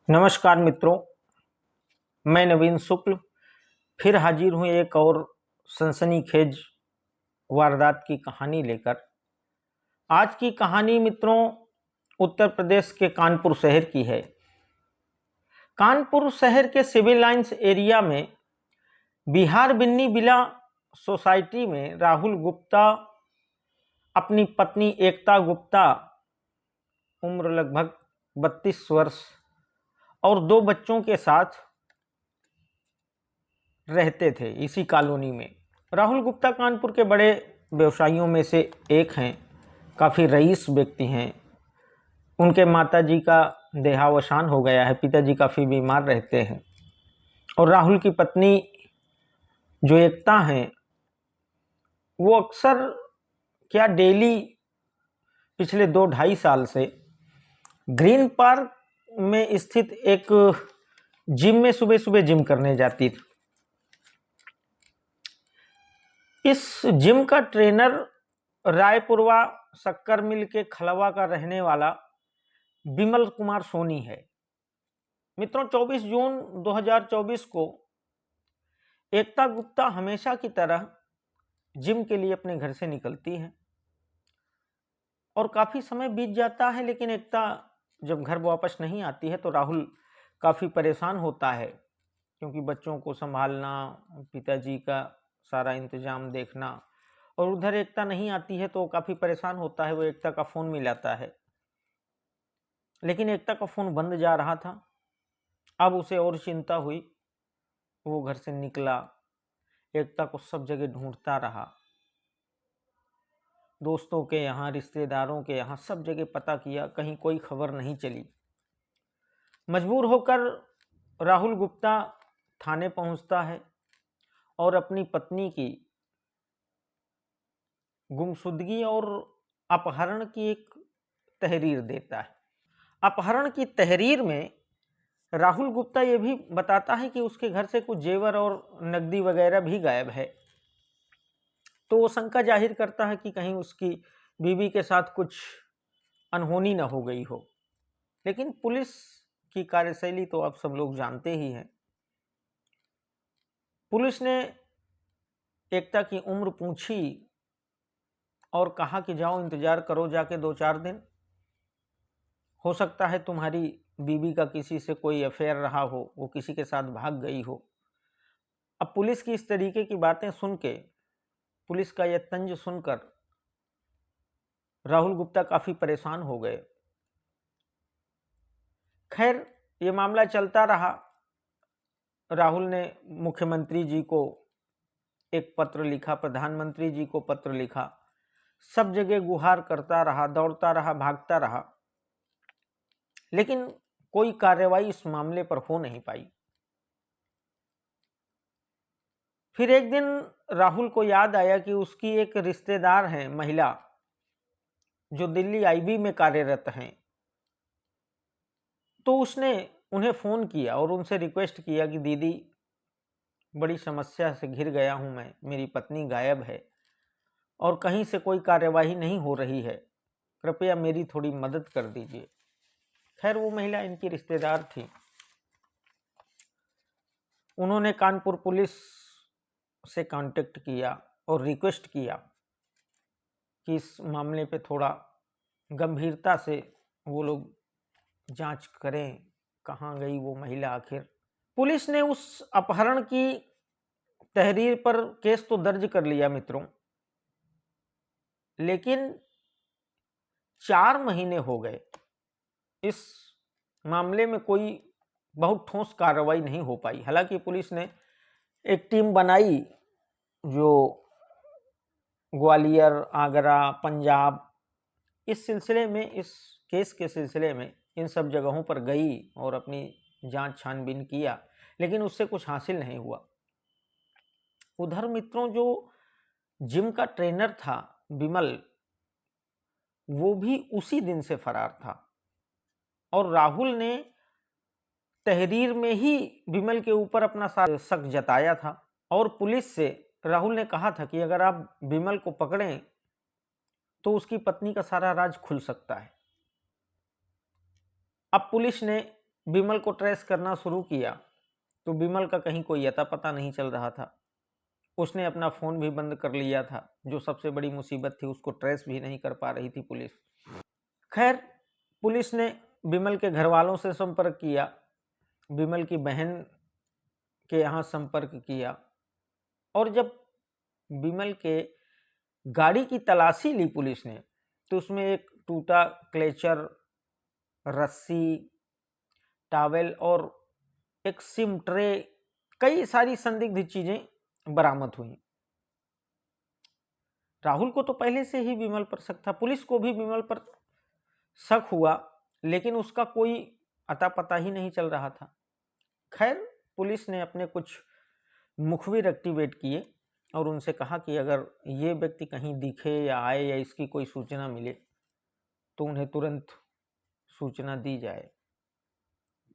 नमस्कार मित्रों, मैं नवीन शुक्ल फिर हाजिर हूँ एक और सनसनीखेज वारदात की कहानी लेकर। आज की कहानी मित्रों उत्तर प्रदेश के कानपुर शहर की है। कानपुर शहर के सिविल लाइंस एरिया में बिहार बिन्नी बिला सोसाइटी में राहुल गुप्ता अपनी पत्नी एकता गुप्ता, उम्र लगभग 32 वर्ष, और 2 बच्चों के साथ रहते थे इसी कॉलोनी में। राहुल गुप्ता कानपुर के बड़े व्यवसायियों में से एक हैं, काफ़ी रईस व्यक्ति हैं। उनके माताजी का देहावसान हो गया है, पिताजी काफ़ी बीमार रहते हैं, और राहुल की पत्नी जो एकता हैं वो अक्सर क्या डेली पिछले 2-2.5 साल से ग्रीन पार्क में स्थित एक जिम में सुबह सुबह जिम करने जाती थी। इस जिम का ट्रेनर रायपुरवा शक्कर मिल के खलवा का रहने वाला विमल कुमार सोनी है। मित्रों, 24 जून 2024 को एकता गुप्ता हमेशा की तरह जिम के लिए अपने घर से निकलती है और काफ़ी समय बीत जाता है, लेकिन एकता जब घर वापस नहीं आती है तो राहुल काफ़ी परेशान होता है, क्योंकि बच्चों को संभालना, पिताजी का सारा इंतजाम देखना, और उधर एकता नहीं आती है तो काफ़ी परेशान होता है। वो एकता का फ़ोन मिलाता है, लेकिन एकता का फ़ोन बंद जा रहा था। अब उसे और चिंता हुई। वो घर से निकला, एकता को सब जगह ढूंढता रहा, दोस्तों के यहाँ, रिश्तेदारों के यहाँ, सब जगह पता किया, कहीं कोई खबर नहीं चली। मजबूर होकर राहुल गुप्ता थाने पहुंचता है और अपनी पत्नी की गुमशुदगी और अपहरण की एक तहरीर देता है। अपहरण की तहरीर में राहुल गुप्ता ये भी बताता है कि उसके घर से कुछ जेवर और नकदी वगैरह भी गायब है। तो वो शंका जाहिर करता है कि कहीं उसकी बीवी के साथ कुछ अनहोनी न हो गई हो। लेकिन पुलिस की कार्यशैली तो आप सब लोग जानते ही हैं। पुलिस ने एकता की उम्र पूछी और कहा कि जाओ इंतजार करो जाके 2-4 दिन, हो सकता है तुम्हारी बीवी का किसी से कोई अफेयर रहा हो, वो किसी के साथ भाग गई हो। अब पुलिस की इस तरीके की बातें सुन के, पुलिस का यह तंज सुनकर राहुल गुप्ता काफ़ी परेशान हो गए। खैर, ये मामला चलता रहा। राहुल ने मुख्यमंत्री जी को एक पत्र लिखा, प्रधानमंत्री जी को पत्र लिखा, सब जगह गुहार करता रहा, दौड़ता रहा, भागता रहा, लेकिन कोई कार्रवाई इस मामले पर हो नहीं पाई। फिर एक दिन राहुल को याद आया कि उसकी एक रिश्तेदार हैं, महिला, जो दिल्ली आईबी में कार्यरत हैं। तो उसने उन्हें फ़ोन किया और उनसे रिक्वेस्ट किया कि दीदी, बड़ी समस्या से घिर गया हूं मैं, मेरी पत्नी गायब है और कहीं से कोई कार्यवाही नहीं हो रही है, कृपया मेरी थोड़ी मदद कर दीजिए। खैर, वो महिला इनकी रिश्तेदार थी। उन्होंने कानपुर पुलिस से कांटेक्ट किया और रिक्वेस्ट किया कि इस मामले पे थोड़ा गंभीरता से वो लोग जांच करें, कहाँ गई वो महिला आखिर। पुलिस ने उस अपहरण की तहरीर पर केस तो दर्ज कर लिया मित्रों, लेकिन 4 महीने हो गए, इस मामले में कोई बहुत ठोस कार्रवाई नहीं हो पाई। हालांकि पुलिस ने एक टीम बनाई जो ग्वालियर, आगरा, पंजाब, इस सिलसिले में, इस केस के सिलसिले में इन सब जगहों पर गई और अपनी जांच छानबीन किया, लेकिन उससे कुछ हासिल नहीं हुआ। उधर मित्रों, जो जिम का ट्रेनर था विमल, वो भी उसी दिन से फरार था और राहुल ने तहरीर में ही विमल के ऊपर अपना शक जताया था और पुलिस से राहुल ने कहा था कि अगर आप विमल को पकड़ें तो उसकी पत्नी का सारा राज खुल सकता है। अब पुलिस ने विमल को ट्रेस करना शुरू किया तो विमल का कहीं कोई अता पता नहीं चल रहा था। उसने अपना फ़ोन भी बंद कर लिया था, जो सबसे बड़ी मुसीबत थी, उसको ट्रेस भी नहीं कर पा रही थी पुलिस। खैर, पुलिस ने विमल के घर वालों से संपर्क किया, विमल की बहन के यहाँ संपर्क किया, और जब विमल के गाड़ी की तलाशी ली पुलिस ने तो उसमें एक टूटा क्लेचर, रस्सी, टॉवेल और एक सिम ट्रे, कई सारी संदिग्ध चीजें बरामद हुई। राहुल को तो पहले से ही विमल पर शक था, पुलिस को भी विमल पर शक हुआ, लेकिन उसका कोई अता पता ही नहीं चल रहा था। खैर, पुलिस ने अपने कुछ मुखबिर एक्टिवेट किए और उनसे कहा कि अगर ये व्यक्ति कहीं दिखे या आए या इसकी कोई सूचना मिले तो उन्हें तुरंत सूचना दी जाए,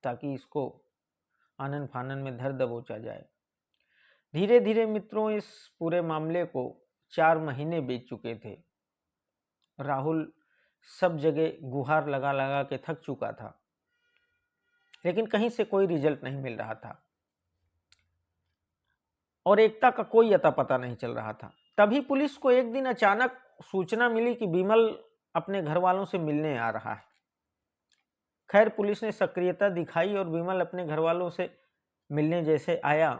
ताकि इसको आनन फानन में धर दबोचा जाए। धीरे धीरे मित्रों, इस पूरे मामले को 4 महीने बीत चुके थे। राहुल सब जगह गुहार लगा लगा के थक चुका था, लेकिन कहीं से कोई रिजल्ट नहीं मिल रहा था और एकता का कोई अता पता नहीं चल रहा था। तभी पुलिस को एक दिन अचानक सूचना मिली कि विमल अपने घर वालों से मिलने आ रहा है। खैर, पुलिस ने सक्रियता दिखाई और विमल अपने घर वालों से मिलने जैसे आया,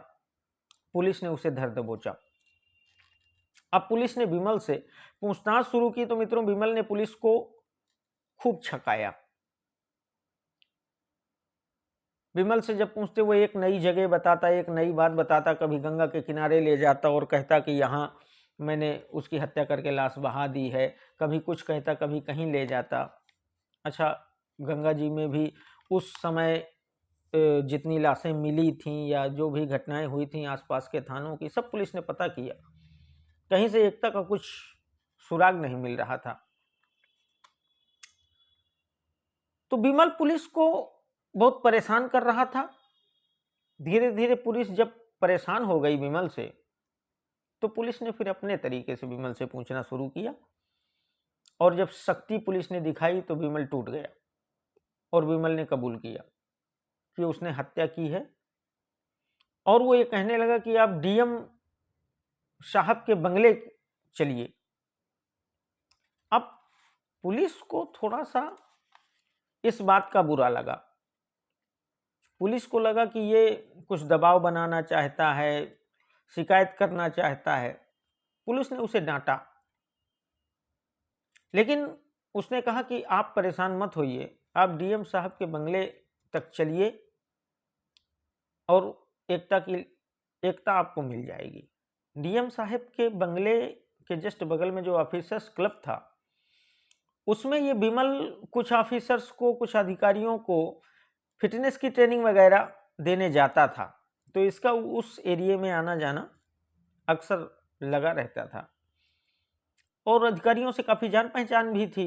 पुलिस ने उसे धर दबोचा। अब पुलिस ने विमल से पूछताछ शुरू की तो मित्रों, विमल ने पुलिस को खूब छकाया। विमल से जब पूछते, वो एक नई जगह बताता, एक नई बात बताता, कभी गंगा के किनारे ले जाता और कहता कि यहाँ मैंने उसकी हत्या करके लाश बहा दी है, कभी कुछ कहता, कभी कहीं ले जाता। अच्छा, गंगा जी में भी उस समय जितनी लाशें मिली थीं या जो भी घटनाएं हुई थीं आसपास के थानों की, सब पुलिस ने पता किया, कहीं से एकता का कुछ सुराग नहीं मिल रहा था। तो विमल पुलिस को बहुत परेशान कर रहा था। धीरे धीरे पुलिस जब परेशान हो गई विमल से, तो पुलिस ने फिर अपने तरीके से विमल से पूछना शुरू किया, और जब शक्ति पुलिस ने दिखाई तो विमल टूट गया और विमल ने कबूल किया कि उसने हत्या की है। और वो ये कहने लगा कि आप डीएम साहब के बंगले चलिए। अब पुलिस को थोड़ा सा इस बात का बुरा लगा। पुलिस को लगा कि ये कुछ दबाव बनाना चाहता है, शिकायत करना चाहता है। पुलिस ने उसे डांटा, लेकिन उसने कहा कि आप परेशान मत होइए, आप डीएम साहब के बंगले तक चलिए और एकता आपको मिल जाएगी। डीएम साहब के बंगले के जस्ट बगल में जो ऑफिसर्स क्लब था, उसमें ये विमल कुछ ऑफिसर्स को, कुछ अधिकारियों को फिटनेस की ट्रेनिंग वगैरह देने जाता था, तो इसका उस एरिया में आना जाना अक्सर लगा रहता था और अधिकारियों से काफ़ी जान पहचान भी थी।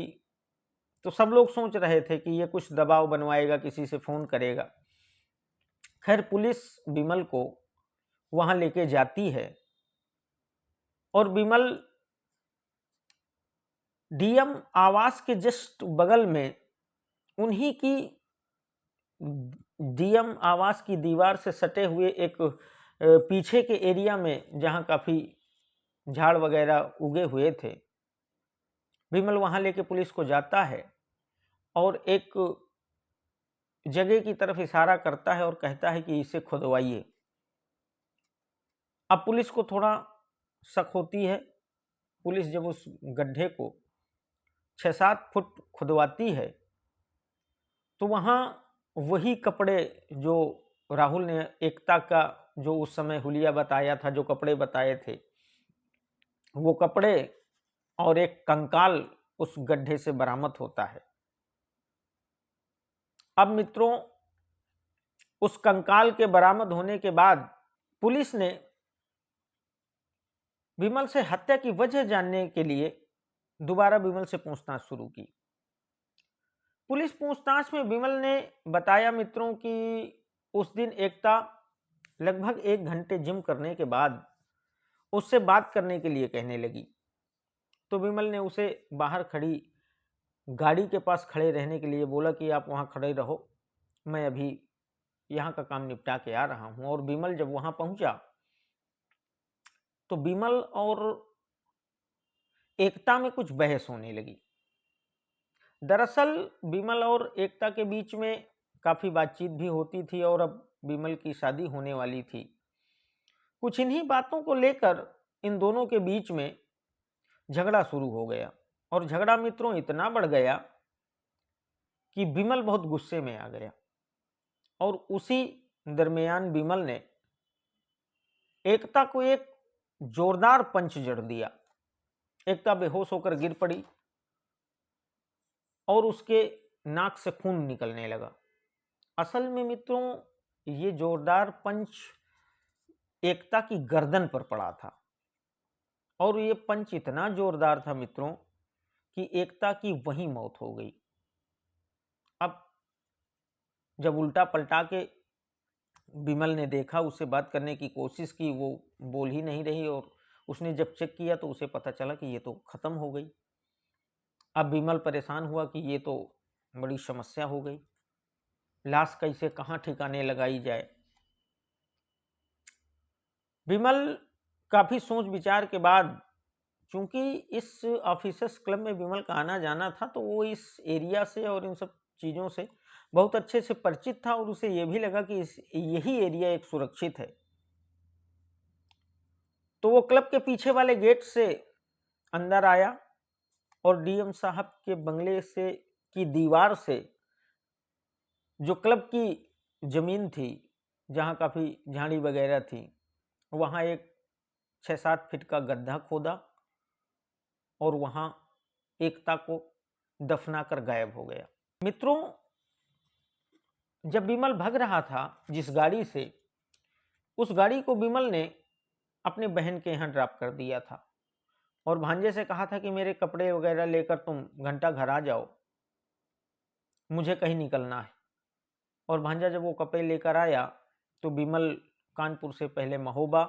तो सब लोग सोच रहे थे कि ये कुछ दबाव बनवाएगा, किसी से फ़ोन करेगा। खैर, पुलिस विमल को वहाँ लेके जाती है और विमल डीएम आवास के जस्ट बगल में, उन्हीं की डीएम आवास की दीवार से सटे हुए एक पीछे के एरिया में, जहाँ काफ़ी झाड़ वगैरह उगे हुए थे, विमल वहाँ लेके पुलिस को जाता है और एक जगह की तरफ इशारा करता है और कहता है कि इसे खुदवाइए। अब पुलिस को थोड़ा शक होती है। पुलिस जब उस गड्ढे को 6-7 फुट खुदवाती है तो वहाँ वही कपड़े जो राहुल ने एकता का जो उस समय हुलिया बताया था, जो कपड़े बताए थे, वो कपड़े और एक कंकाल उस गड्ढे से बरामद होता है। अब मित्रों, उस कंकाल के बरामद होने के बाद पुलिस ने विमल से हत्या की वजह जानने के लिए दोबारा विमल से पूछताछ शुरू की। पुलिस पूछताछ में विमल ने बताया मित्रों कि उस दिन एकता लगभग 1 घंटे जिम करने के बाद उससे बात करने के लिए कहने लगी। तो विमल ने उसे बाहर खड़ी गाड़ी के पास खड़े रहने के लिए बोला कि आप वहाँ खड़े रहो, मैं अभी यहाँ का काम निपटा के आ रहा हूँ। और विमल जब वहाँ पहुँचा तो विमल और एकता में कुछ बहस होने लगी। दरअसल विमल और एकता के बीच में काफ़ी बातचीत भी होती थी और अब विमल की शादी होने वाली थी। कुछ इन्हीं बातों को लेकर इन दोनों के बीच में झगड़ा शुरू हो गया और झगड़ा मित्रों इतना बढ़ गया कि विमल बहुत गुस्से में आ गया और उसी दरमियान विमल ने एकता को एक जोरदार पंच जड़ दिया। एकता बेहोश होकर गिर पड़ी और उसके नाक से खून निकलने लगा। असल में मित्रों ये जोरदार पंच एकता की गर्दन पर पड़ा था और ये पंच इतना जोरदार था मित्रों कि एकता की वहीं मौत हो गई। अब जब उल्टा पलटा के विमल ने देखा, उससे बात करने की कोशिश की, वो बोल ही नहीं रही और उसने जब चेक किया तो उसे पता चला कि ये तो खत्म हो गई। अब विमल परेशान हुआ कि ये तो बड़ी समस्या हो गई, लाश कैसे कहाँ ठिकाने लगाई जाए। विमल काफ़ी सोच विचार के बाद, चूंकि इस ऑफिसर्स क्लब में विमल का आना जाना था तो वो इस एरिया से और इन सब चीज़ों से बहुत अच्छे से परिचित था और उसे यह भी लगा कि यही एरिया एक सुरक्षित है। तो वो क्लब के पीछे वाले गेट से अंदर आया और डीएम साहब के बंगले से की दीवार से जो क्लब की जमीन थी, जहाँ काफ़ी झाड़ी वगैरह थी, वहाँ एक 6-7 फीट का गड्ढा खोदा और वहाँ एकता को दफना कर गायब हो गया। मित्रों जब विमल भाग रहा था जिस गाड़ी से, उस गाड़ी को विमल ने अपने बहन के यहाँ ड्रॉप कर दिया था और भांजे से कहा था कि मेरे कपड़े वगैरह लेकर तुम घंटा घर आ जाओ, मुझे कहीं निकलना है। और भांजा जब वो कपड़े लेकर आया तो विमल कानपुर से पहले महोबा,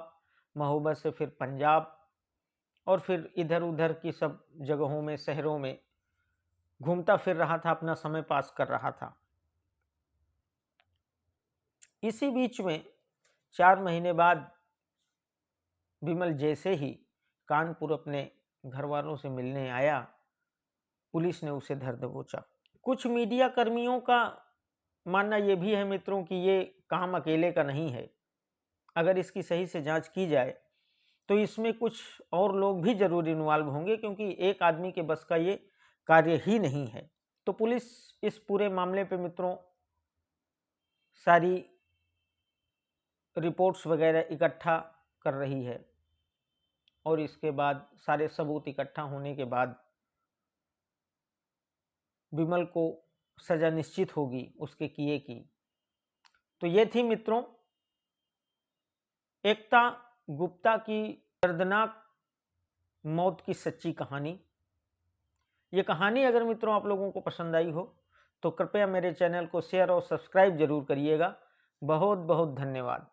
महोबा से फिर पंजाब और फिर इधर उधर की सब जगहों में, शहरों में घूमता फिर रहा था, अपना समय पास कर रहा था। इसी बीच में 4 महीने बाद विमल जैसे ही कानपुर अपने घर वालों से मिलने आया, पुलिस ने उसे धर दबोचा। कुछ मीडिया कर्मियों का मानना यह भी है मित्रों कि ये काम अकेले का नहीं है। अगर इसकी सही से जांच की जाए तो इसमें कुछ और लोग भी जरूर इन्वॉल्व होंगे, क्योंकि एक आदमी के बस का ये कार्य ही नहीं है। तो पुलिस इस पूरे मामले पे मित्रों सारी रिपोर्ट्स वगैरह इकट्ठा कर रही है और इसके बाद सारे सबूत इकट्ठा होने के बाद विमल को सजा निश्चित होगी उसके किए की। तो ये थी मित्रों एकता गुप्ता की दर्दनाक मौत की सच्ची कहानी। ये कहानी अगर मित्रों आप लोगों को पसंद आई हो तो कृपया मेरे चैनल को शेयर और सब्सक्राइब जरूर करिएगा। बहुत बहुत धन्यवाद।